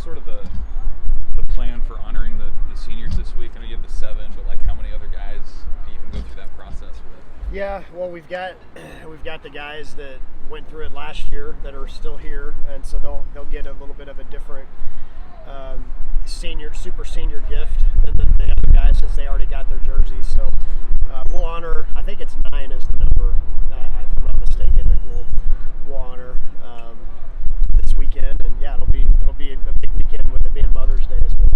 sort of the plan for honoring the seniors this week? I know you have the 7, but like how many other guys do you even go through that process with? Yeah, well, we've got the guys that went through it last year that are still here, and so they'll get a little bit of a different super senior gift than the other guys since they already got their jerseys. So we'll honor. I think it's 9 is the number, if I'm not mistaken, that we'll honor this weekend, and yeah, it'll be a big weekend with it being Mother's Day as well.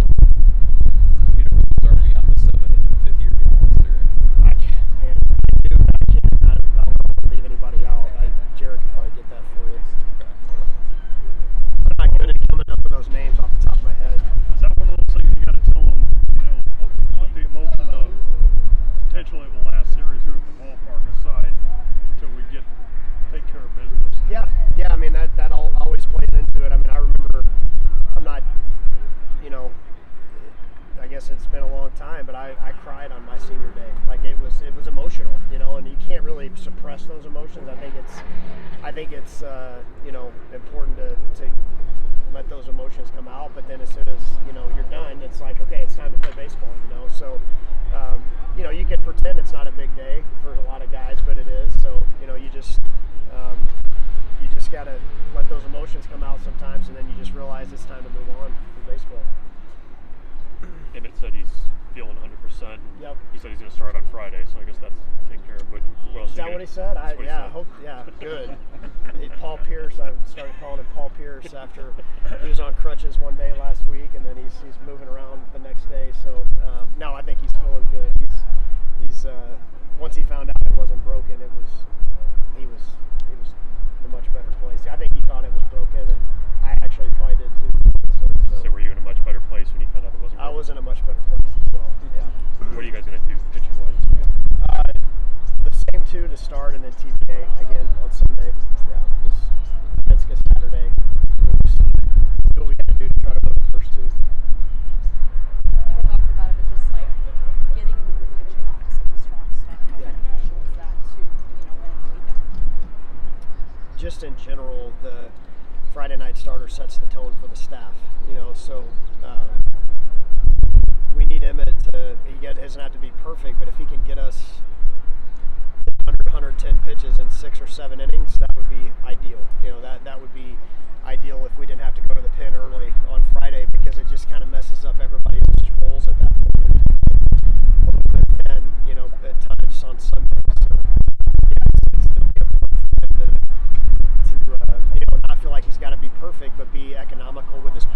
You know, start beyond the 7 and your 5th year guys, or I do, but I can't. I don't want to leave anybody out. Jared could probably get that for you. okay. I'm not good at coming up with those names off the top of my head. Is that one of those things you got to tell them, put the emotion of potentially the last series here at the ballpark aside until we take care of business? Yeah. I mean, that always plays into it. I mean, I remember, I'm not, I guess it's been a long time, but I cried on my senior day. Like it was emotional, and you can't really suppress those emotions. I think it's important to let those emotions come out. But then as soon as you're done, it's like, okay, it's time to play baseball. So you can pretend it's not a big day for a lot of guys, but it is. So you just gotta let those emotions come out sometimes, and then you just realize it's time to move on for baseball. Emmett said he's feeling 100%. And Yep. He said he's going to start on Friday, so I guess that's taken care of. But what else Is that what he said? Good. Paul Pierce, I started calling him Paul Pierce after he was on crutches one day last week, and then he's moving around the next day. So no, I think he's feeling good. He's once he found out it wasn't broken, he was in a much better place. I think he thought it was broken, and I actually probably did too. So were you in a much better place when you found out it wasn't broken? I was in a much better place as well. Yeah. What are you guys going to do pitching-wise? The same 2 to start, and then TBA again on Sunday. Yeah, just Penske Saturday. We'll just do what we got to do to try to win the first 2. We talked about it, but just like getting the pitching off to such a strong start, how beneficial is that to winning the weekend? Just in general, the Friday night starter sets the tone for the staff. So we need Emmett to. He doesn't have to be perfect, but if he can get us 110 pitches in 6 or 7 innings, that would be ideal. That would be ideal if we didn't have to go to the pen early on Friday, because it just kind of messes up everybody's roles at that point. And at times on Sunday. So yeah, it's going to be important for him to not feel like he's got to be perfect, but be economical with his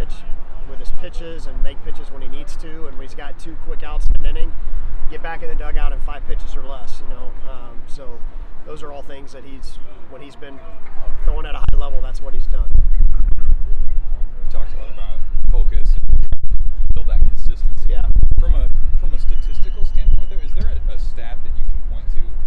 pitches and make pitches when he needs to. And when he's got 2 quick outs in an inning, get back in the dugout in 5 pitches or less. So those are all things that when he's been throwing at a high level, that's what he's done.